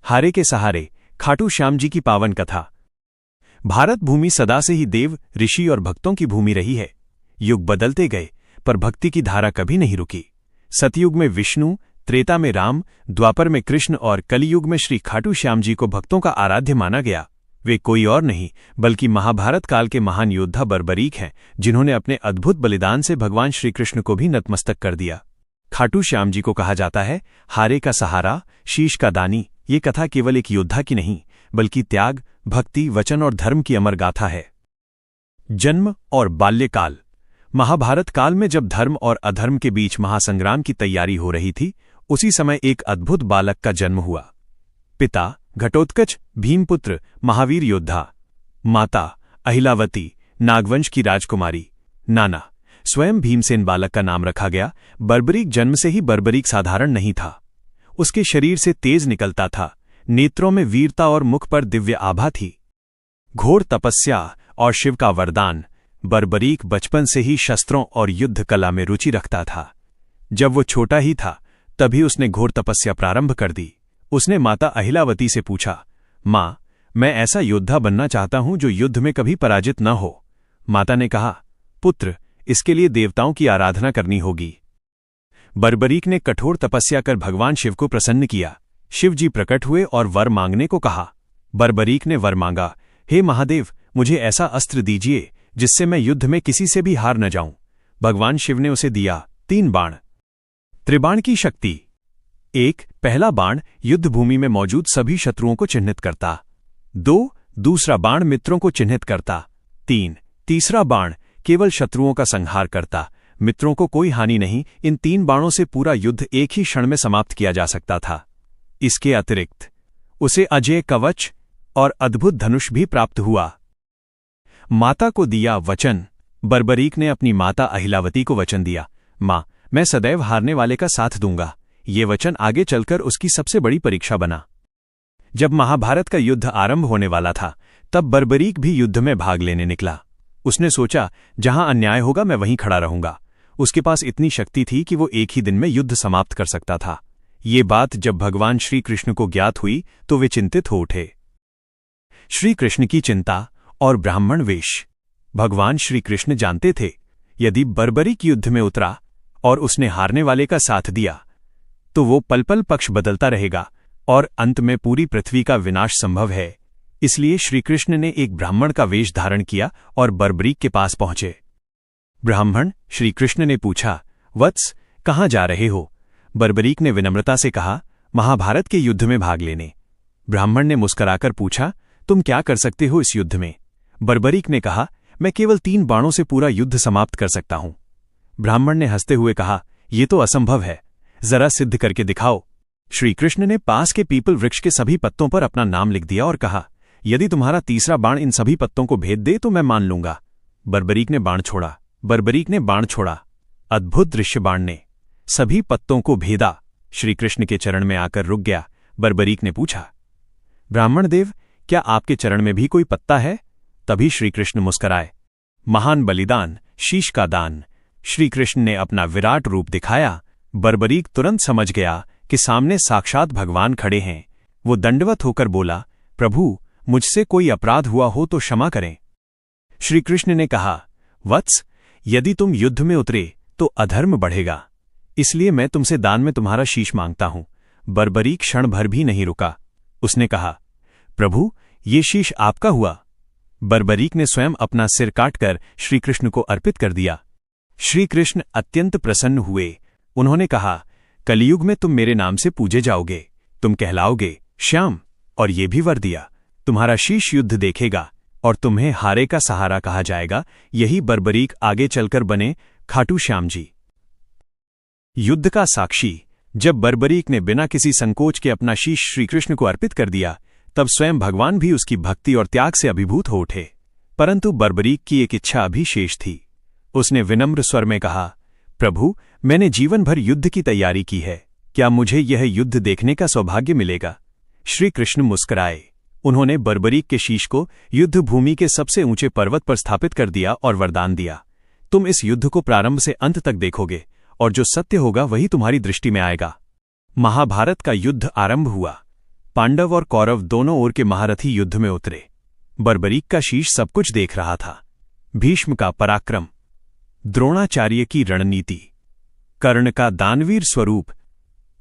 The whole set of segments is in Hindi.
हारे के सहारे, खाटू श्याम जी की पावन कथा। भारत भूमि सदा से ही देव, ऋषि और भक्तों की भूमि रही है। युग बदलते गए पर भक्ति की धारा कभी नहीं रुकी। सतयुग में विष्णु, त्रेता में राम, द्वापर में कृष्ण और कलियुग में श्री खाटू श्याम जी को भक्तों का आराध्य माना गया। वे कोई और नहीं बल्कि महाभारत काल के महान योद्धा बर्बरीक हैं, जिन्होंने अपने अद्भुत बलिदान से भगवान श्रीकृष्ण को भी नतमस्तक कर दिया। खाटू श्याम जी को कहा जाता है हारे का सहारा, शीश का दानी। ये कथा केवल एक योद्धा की नहीं बल्कि त्याग, भक्ति, वचन और धर्म की अमर गाथा है। जन्म और बाल्यकाल। महाभारत काल में जब धर्म और अधर्म के बीच महासंग्राम की तैयारी हो रही थी, उसी समय एक अद्भुत बालक का जन्म हुआ। पिता घटोत्कच भीमपुत्र महावीर योद्धा, माता अहिलावती नागवंश की राजकुमारी, नाना स्वयं भीमसेन। बालक का नाम रखा गया बर्बरीक। जन्म से ही बर्बरीक साधारण नहीं था। उसके शरीर से तेज निकलता था, नेत्रों में वीरता और मुख पर दिव्य आभा थी। घोर तपस्या और शिव का वरदान। बर्बरीक बचपन से ही शस्त्रों और युद्ध कला में रुचि रखता था। जब वो छोटा ही था तभी उसने घोर तपस्या प्रारंभ कर दी। उसने माता अहिलावती से पूछा, माँ, मैं ऐसा योद्धा बनना चाहता हूं जो युद्ध में कभी पराजित न हो। माता ने कहा, पुत्र, इसके लिए देवताओं की आराधना करनी होगी। बर्बरीक ने कठोर तपस्या कर भगवान शिव को प्रसन्न किया। शिव जी प्रकट हुए और वर मांगने को कहा। बर्बरीक ने वर मांगा, हे महादेव, मुझे ऐसा अस्त्र दीजिए जिससे मैं युद्ध में किसी से भी हार न जाऊं। भगवान शिव ने उसे दिया 3 बाण। त्रिबाण की शक्ति। 1. पहला बाण युद्ध भूमि में मौजूद सभी शत्रुओं को चिन्हित करता। 2. दूसरा बाण मित्रों को चिन्हित करता। 3. तीसरा बाण केवल शत्रुओं का संहार करता, मित्रों को कोई हानि नहीं। इन 3 बाणों से पूरा युद्ध एक ही क्षण में समाप्त किया जा सकता था। इसके अतिरिक्त उसे अजेय कवच और अद्भुत धनुष भी प्राप्त हुआ। माता को दिया वचन। बर्बरीक ने अपनी माता अहिलावती को वचन दिया, मां, मैं सदैव हारने वाले का साथ दूंगा। ये वचन आगे चलकर उसकी सबसे बड़ी परीक्षा बना। जब महाभारत का युद्ध आरंभ होने वाला था तब बर्बरीक भी युद्ध में भाग लेने निकला। उसने सोचा, जहां अन्याय होगा मैं वहीं खड़ा रहूंगा। उसके पास इतनी शक्ति थी कि वो एक ही दिन में युद्ध समाप्त कर सकता था। ये बात जब भगवान श्री कृष्ण को ज्ञात हुई तो वे चिंतित हो उठे। श्री कृष्ण की चिंता और ब्राह्मण वेश। भगवान श्री कृष्ण जानते थे यदि बर्बरीक युद्ध में उतरा और उसने हारने वाले का साथ दिया तो वो पल पल पक्ष बदलता रहेगा और अंत में पूरी पृथ्वी का विनाश संभव है। इसलिए श्री कृष्ण ने एक ब्राह्मण का वेश धारण किया और बर्बरीक के पास पहुंचे। ब्राह्मण श्री कृष्ण ने पूछा, वत्स, कहां जा रहे हो? बर्बरीक ने विनम्रता से कहा, महाभारत के युद्ध में भाग लेने। ब्राह्मण ने मुस्कुराकर पूछा, तुम क्या कर सकते हो इस युद्ध में? बर्बरीक ने कहा, मैं केवल 3 बाणों से पूरा युद्ध समाप्त कर सकता हूं। ब्राह्मण ने हंसते हुए कहा, यह तो असंभव है, जरा सिद्ध करके दिखाओ। श्री कृष्ण ने पास के पीपल वृक्ष के सभी पत्तों पर अपना नाम लिख दिया और कहा, यदि तुम्हारा तीसरा बाण इन सभी पत्तों को भेद दे तो मैं मान लूंगा। बर्बरीक ने बाण छोड़ा। अद्भुत दृश्य। बाण ने सभी पत्तों को भेदा। श्री कृष्ण के चरण में आकर रुक गया। बर्बरीक ने पूछा, ब्राह्मण देव, क्या आपके चरण में भी कोई पत्ता है? तभी श्री कृष्ण मुस्कराए। महान बलिदान, शीश का दान। श्री कृष्ण ने अपना विराट रूप दिखाया। बर्बरीक तुरंत समझ गया कि सामने साक्षात भगवान खड़े हैं। वो दंडवत होकर बोला, प्रभु, मुझसे कोई अपराध हुआ हो तो क्षमा करें। श्री कृष्ण ने कहा, वत्स, यदि तुम युद्ध में उतरे तो अधर्म बढ़ेगा, इसलिए मैं तुमसे दान में तुम्हारा शीश मांगता हूं। बर्बरीक क्षण भर भी नहीं रुका। उसने कहा, प्रभु, ये शीश आपका हुआ। बर्बरीक ने स्वयं अपना सिर काटकर श्रीकृष्ण को अर्पित कर दिया। श्रीकृष्ण अत्यंत प्रसन्न हुए। उन्होंने कहा, कलियुग में तुम मेरे नाम से पूजे जाओगे, तुम कहलाओगे श्याम। और ये भी वर दिया, तुम्हारा शीश युद्ध देखेगा और तुम्हें हारे का सहारा कहा जाएगा। यही बर्बरीक आगे चलकर बने खाटू श्याम जी। युद्ध का साक्षी। जब बर्बरीक ने बिना किसी संकोच के अपना शीश श्रीकृष्ण को अर्पित कर दिया तब स्वयं भगवान भी उसकी भक्ति और त्याग से अभिभूत हो उठे। परंतु बर्बरीक की एक इच्छा अभी शेष थी। उसने विनम्र स्वर में कहा, प्रभु, मैंने जीवन भर युद्ध की तैयारी की है, क्या मुझे यह युद्ध देखने का सौभाग्य मिलेगा? श्री कृष्ण मुस्कुराए। उन्होंने बर्बरीक के शीश को युद्ध भूमि के सबसे ऊंचे पर्वत पर स्थापित कर दिया और वरदान दिया, तुम इस युद्ध को प्रारंभ से अंत तक देखोगे और जो सत्य होगा वही तुम्हारी दृष्टि में आएगा। महाभारत का युद्ध आरंभ हुआ। पांडव और कौरव दोनों ओर के महारथी युद्ध में उतरे। बर्बरीक का शीश सब कुछ देख रहा था। भीष्म का पराक्रम, द्रोणाचार्य की रणनीति, कर्ण का दानवीर स्वरूप,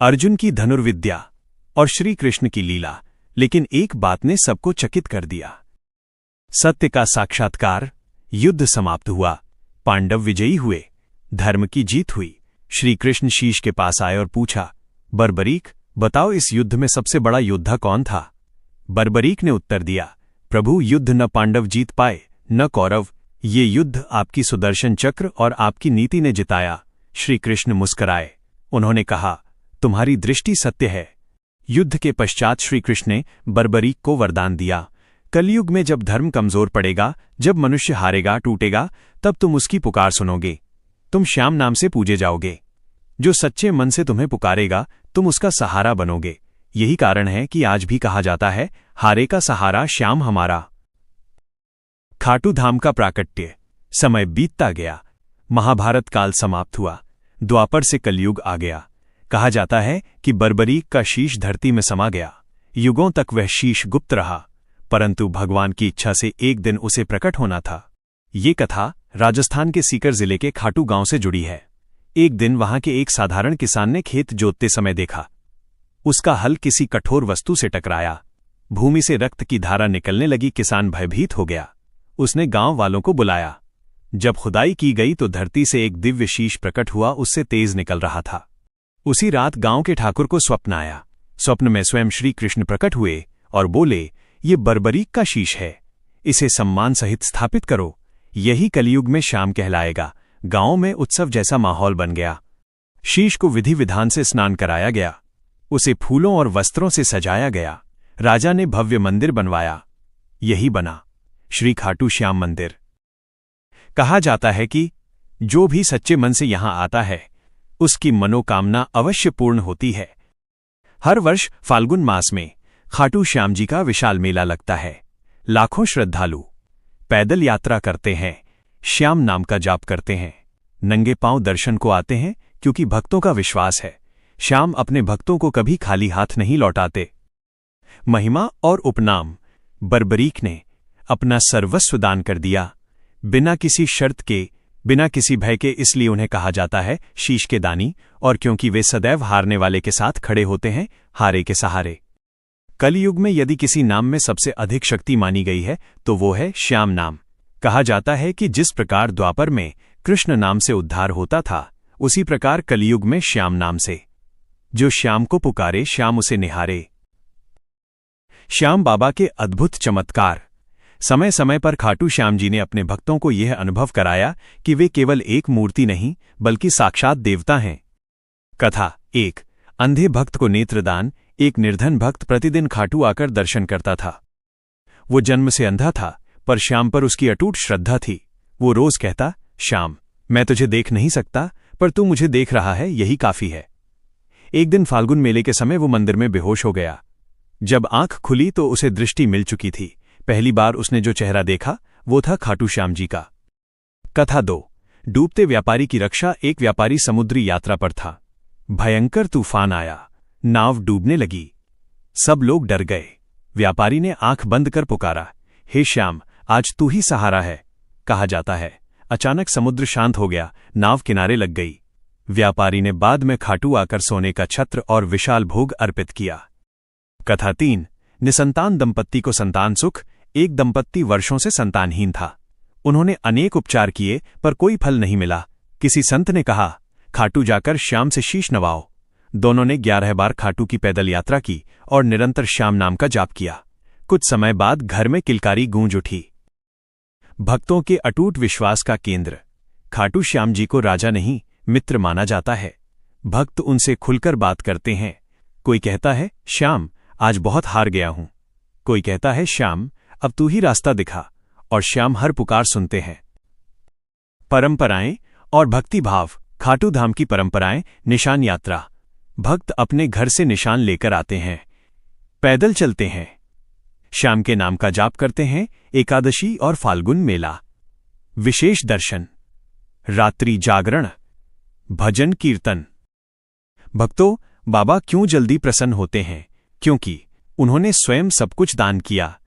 अर्जुन की धनुर्विद्या और श्री कृष्ण की लीला। लेकिन एक बात ने सबको चकित कर दिया। सत्य का साक्षात्कार। युद्ध समाप्त हुआ, पांडव विजयी हुए, धर्म की जीत हुई। श्री कृष्ण शीश के पास आए और पूछा, बर्बरीक, बताओ इस युद्ध में सबसे बड़ा योद्धा कौन था? बर्बरीक ने उत्तर दिया, प्रभु, युद्ध न पांडव जीत पाए न कौरव, ये युद्ध आपकी सुदर्शन चक्र और आपकी नीति ने जिताया। श्री कृष्ण मुस्कराए। उन्होंने कहा, तुम्हारी दृष्टि सत्य है। युद्ध के पश्चात श्री कृष्ण ने बर्बरीक को वरदान दिया, कलयुग में जब धर्म कमजोर पड़ेगा, जब मनुष्य हारेगा, टूटेगा, तब तुम उसकी पुकार सुनोगे। तुम श्याम नाम से पूजे जाओगे। जो सच्चे मन से तुम्हें पुकारेगा, तुम उसका सहारा बनोगे। यही कारण है कि आज भी कहा जाता है, हारे का सहारा श्याम हमारा। खाटू धाम का प्राकट्य। समय बीतता गया, महाभारत काल समाप्त हुआ, द्वापर से कलयुग आ गया। कहा जाता है कि बर्बरीक का शीश धरती में समा गया। युगों तक वह शीश गुप्त रहा, परंतु भगवान की इच्छा से एक दिन उसे प्रकट होना था। ये कथा राजस्थान के सीकर जिले के खाटू गांव से जुड़ी है। एक दिन वहां के एक साधारण किसान ने खेत जोतते समय देखा, उसका हल किसी कठोर वस्तु से टकराया। भूमि से रक्त की धारा निकलने लगी। किसान भयभीत हो गया। उसने गांव वालों को बुलाया। जब खुदाई की गई तो धरती से एक दिव्य शीश प्रकट हुआ, उससे तेज निकल रहा था। उसी रात गांव के ठाकुर को स्वप्न आया। स्वप्न में स्वयं श्री कृष्ण प्रकट हुए और बोले, ये बर्बरीक का शीश है, इसे सम्मान सहित स्थापित करो। यही कलयुग में श्याम कहलाएगा। गांव में उत्सव जैसा माहौल बन गया। शीश को विधि विधान से स्नान कराया गया, उसे फूलों और वस्त्रों से सजाया गया। राजा ने भव्य मंदिर बनवाया। यही बना श्री खाटू श्याम मंदिर। कहा जाता है कि जो भी सच्चे मन से यहां आता है, उसकी मनोकामना अवश्य पूर्ण होती है। हर वर्ष फाल्गुन मास में खाटू श्याम जी का विशाल मेला लगता है। लाखों श्रद्धालु पैदल यात्रा करते हैं, श्याम नाम का जाप करते हैं, नंगे पांव दर्शन को आते हैं, क्योंकि भक्तों का विश्वास है, श्याम अपने भक्तों को कभी खाली हाथ नहीं लौटाते। महिमा और उपनाम। बर्बरीक ने अपना सर्वस्व दान कर दिया, बिना किसी शर्त के, बिना किसी भय के। इसलिए उन्हें कहा जाता है शीश के दानी, और क्योंकि वे सदैव हारने वाले के साथ खड़े होते हैं, हारे के सहारे। कलयुग में यदि किसी नाम में सबसे अधिक शक्ति मानी गई है तो वो है श्याम नाम। कहा जाता है कि जिस प्रकार द्वापर में कृष्ण नाम से उद्धार होता था, उसी प्रकार कलयुग में श्याम नाम से। जो श्याम को पुकारे, श्याम उसे निहारे। श्याम बाबा के अद्भुत चमत्कार। समय समय पर खाटू श्याम जी ने अपने भक्तों को यह अनुभव कराया कि वे केवल एक मूर्ति नहीं, बल्कि साक्षात देवता हैं। कथा। एक अंधे भक्त को नेत्रदान। एक निर्धन भक्त प्रतिदिन खाटू आकर दर्शन करता था। वो जन्म से अंधा था, पर श्याम पर उसकी अटूट श्रद्धा थी। वो रोज कहता, श्याम, मैं तुझे देख नहीं सकता, पर तू मुझे देख रहा है, यही काफी है। एक दिन फाल्गुन मेले के समय वो मंदिर में बेहोश हो गया। जब आंख खुली तो उसे दृष्टि मिल चुकी थी। पहली बार उसने जो चेहरा देखा वो था खाटू श्याम जी का। कथा 2 डूबते व्यापारी की रक्षा। एक व्यापारी समुद्री यात्रा पर था। भयंकर तूफान आया, नाव डूबने लगी। सब लोग डर गए। व्यापारी ने आंख बंद कर पुकारा, हे श्याम, आज तू ही सहारा है। कहा जाता है अचानक समुद्र शांत हो गया, नाव किनारे लग गई। व्यापारी ने बाद में खाटू आकर सोने का छत्र और विशाल भोग अर्पित किया। कथा 3 निसंतान दंपत्ति को संतान सुख। एक दंपत्ति वर्षों से संतानहीन था। उन्होंने अनेक उपचार किए, पर कोई फल नहीं मिला। किसी संत ने कहा, खाटू जाकर श्याम से शीश नवाओ। दोनों ने 11 बार खाटू की पैदल यात्रा की और निरंतर श्याम नाम का जाप किया। कुछ समय बाद घर में किलकारी गूंज उठी। भक्तों के अटूट विश्वास का केंद्र। खाटू श्याम जी को राजा नहीं, मित्र माना जाता है। भक्त उनसे खुलकर बात करते हैं। कोई कहता है, श्याम, आज बहुत हार गया हूं। कोई कहता है, श्याम, अब तू ही रास्ता दिखा। और श्याम हर पुकार सुनते हैं। परंपराएं और भक्ति भाव। खाटू धाम की परंपराएं। निशान यात्रा। भक्त अपने घर से निशान लेकर आते हैं, पैदल चलते हैं, श्याम के नाम का जाप करते हैं। एकादशी और फाल्गुन मेला। विशेष दर्शन, रात्रि जागरण, भजन कीर्तन। भक्तों, बाबा क्यों जल्दी प्रसन्न होते हैं? क्योंकि उन्होंने स्वयं सब कुछ दान किया।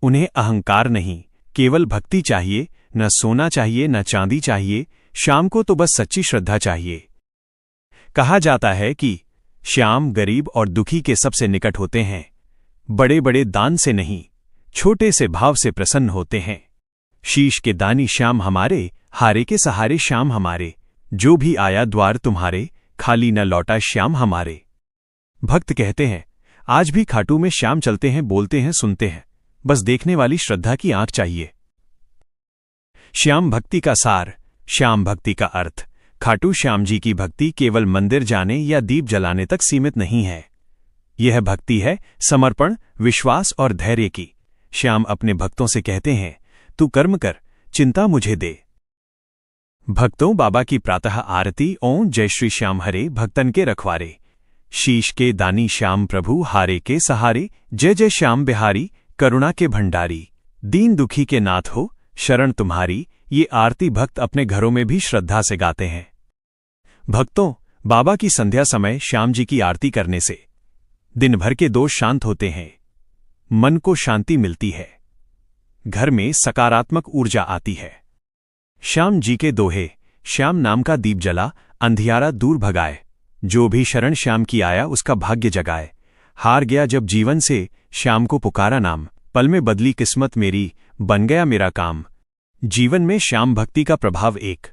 उन्हें अहंकार नहीं, केवल भक्ति चाहिए। न सोना चाहिए, न चांदी चाहिए। श्याम को तो बस सच्ची श्रद्धा चाहिए। कहा जाता है कि श्याम गरीब और दुखी के सबसे निकट होते हैं। बड़े बड़े दान से नहीं, छोटे से भाव से प्रसन्न होते हैं। शीश के दानी श्याम हमारे, हारे के सहारे श्याम हमारे। जो भी आया द्वार तुम्हारे, खाली न लौटा श्याम हमारे। भक्त कहते हैं, आज भी खाटू में श्याम चलते हैं, बोलते हैं, सुनते हैं। बस देखने वाली श्रद्धा की आंख चाहिए। श्याम भक्ति का सार, श्याम भक्ति का अर्थ। खाटू श्याम जी की भक्ति केवल मंदिर जाने या दीप जलाने तक सीमित नहीं है। यह भक्ति है समर्पण, विश्वास और धैर्य की। श्याम अपने भक्तों से कहते हैं, तू कर्म कर, चिंता मुझे दे। भक्तों, बाबा की प्रातः आरती। ओम जय श्री श्याम हरे, भक्तन के रखवारे। शीश के दानी श्याम प्रभु, हारे के सहारे। जय जय श्याम बिहारी, करुणा के भंडारी। दीन दुखी के नाथ हो, शरण तुम्हारी। ये आरती भक्त अपने घरों में भी श्रद्धा से गाते हैं। भक्तों, बाबा की संध्या समय श्याम जी की आरती करने से दिन भर के दोष शांत होते हैं, मन को शांति मिलती है, घर में सकारात्मक ऊर्जा आती है। श्याम जी के दोहे। श्याम नाम का दीप जला, अंधियारा दूर भगाए। जो भी शरण श्याम की आया, उसका भाग्य जगाए। हार गया जब जीवन से, श्याम को पुकारा नाम। पल में बदली किस्मत मेरी, बन गया मेरा काम। जीवन में श्याम भक्ति का प्रभाव। एक,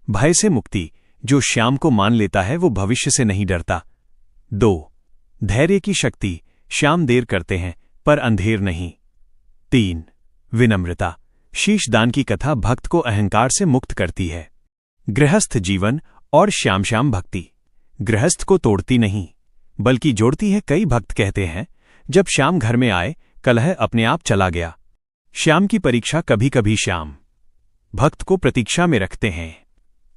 भय से मुक्ति। जो श्याम को मान लेता है वो भविष्य से नहीं डरता। 2, धैर्य की शक्ति। श्याम देर करते हैं पर अंधेर नहीं। 3, विनम्रता। शीशदान की कथा भक्त को अहंकार से मुक्त करती है। गृहस्थ जीवन और श्याम श्याम भक्ति गृहस्थ को तोड़ती नहीं बल्कि जोड़ती है। कई भक्त कहते हैं, जब श्याम घर में आए, कलह अपने आप चला गया। श्याम की परीक्षा। कभी कभी श्याम भक्त को प्रतीक्षा में रखते हैं,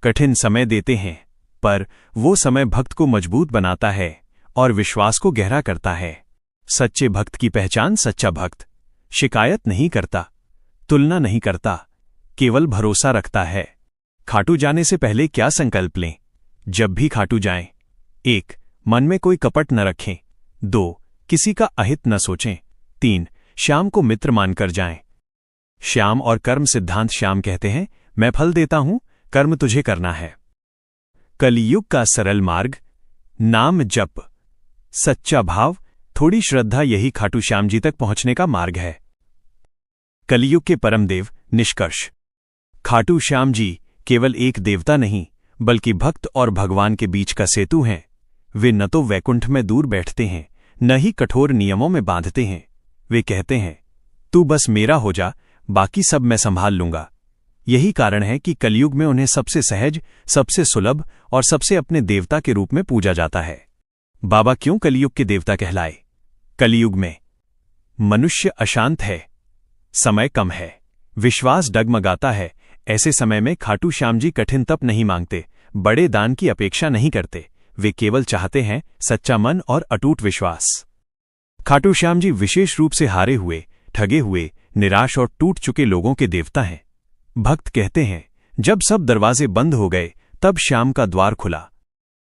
कठिन समय देते हैं, पर वो समय भक्त को मजबूत बनाता है और विश्वास को गहरा करता है। सच्चे भक्त की पहचान। सच्चा भक्त शिकायत नहीं करता, तुलना नहीं करता, केवल भरोसा रखता है। खाटू जाने से पहले क्या संकल्प लें? जब भी खाटू जाएं, 1, मन में कोई कपट न रखें। 2, किसी का अहित न सोचें। 3, श्याम को मित्र मानकर जाएं। श्याम और कर्म सिद्धांत। श्याम कहते हैं, मैं फल देता हूं, कर्म तुझे करना है। कलियुग का सरल मार्ग। नाम जप, सच्चा भाव, थोड़ी श्रद्धा, यही खाटू श्याम जी तक पहुंचने का मार्ग है। कलियुग के परमदेव। निष्कर्ष। खाटू श्याम जी केवल एक देवता नहीं बल्कि भक्त और भगवान के बीच का सेतु हैं। वे न तो वैकुंठ में दूर बैठते हैं, न ही कठोर नियमों में बांधते हैं। वे कहते हैं, तू बस मेरा हो जा, बाकी सब मैं संभाल लूंगा। यही कारण है कि कलयुग में उन्हें सबसे सहज, सबसे सुलभ और सबसे अपने देवता के रूप में पूजा जाता है। बाबा क्यों कलयुग के देवता कहलाए? कलयुग में मनुष्य अशांत है, समय कम है, विश्वास डगमगाता है। ऐसे समय में खाटू श्याम जी कठिन तप नहीं मांगते, बड़े दान की अपेक्षा नहीं करते। वे केवल चाहते हैं सच्चा मन और अटूट विश्वास। खाटू श्याम जी विशेष रूप से हारे हुए, ठगे हुए, निराश और टूट चुके लोगों के देवता हैं। भक्त कहते हैं, जब सब दरवाजे बंद हो गए, तब श्याम का द्वार खुला।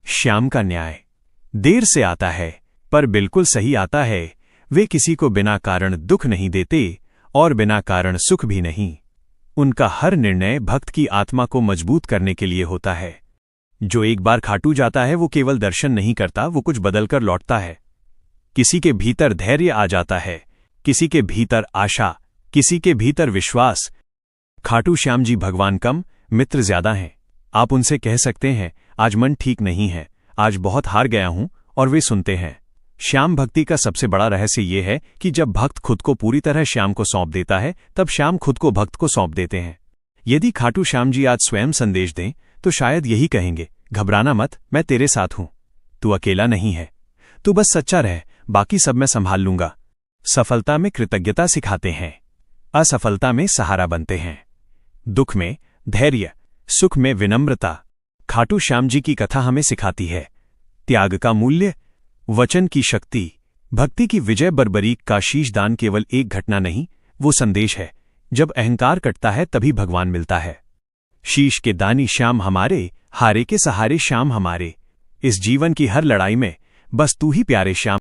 श्याम का न्याय देर से आता है पर बिल्कुल सही आता है। वे किसी को बिना कारण दुख नहीं देते और बिना कारण सुख भी नहीं। उनका हर निर्णय भक्त की आत्मा को मजबूत करने के लिए होता है। जो एक बार खाटू जाता है वो केवल दर्शन नहीं करता, वो कुछ बदलकर लौटता है। किसी के भीतर धैर्य आ जाता है, किसी के भीतर आशा, किसी के भीतर विश्वास। खाटू श्याम जी भगवान कम, मित्र ज्यादा हैं। आप उनसे कह सकते हैं, आज मन ठीक नहीं है, आज बहुत हार गया हूं, और वे सुनते हैं। श्याम भक्ति का सबसे बड़ा रहस्य यह है कि जब भक्त खुद को पूरी तरह श्याम को सौंप देता है, तब श्याम खुद को भक्त को सौंप देते हैं। यदि खाटू श्याम जी आज स्वयं संदेश दें तो शायद यही कहेंगे, घबराना मत, मैं तेरे साथ हूं, तू अकेला नहीं है, तू बस सच्चा रह, बाकी सब मैं संभाल लूंगा। सफलता में कृतज्ञता सिखाते हैं, असफलता में सहारा बनते हैं, दुख में धैर्य, सुख में विनम्रता। खाटू श्याम जी की कथा हमें सिखाती है त्याग का मूल्य, वचन की शक्ति, भक्ति की विजय। बर्बरीक का शीशदान केवल एक घटना नहीं, वो संदेश है। जब अहंकार कटता है तभी भगवान मिलता है। शीश के दानी श्याम हमारे, हारे के सहारे श्याम हमारे। इस जीवन की हर लड़ाई में बस तू ही प्यारे श्याम।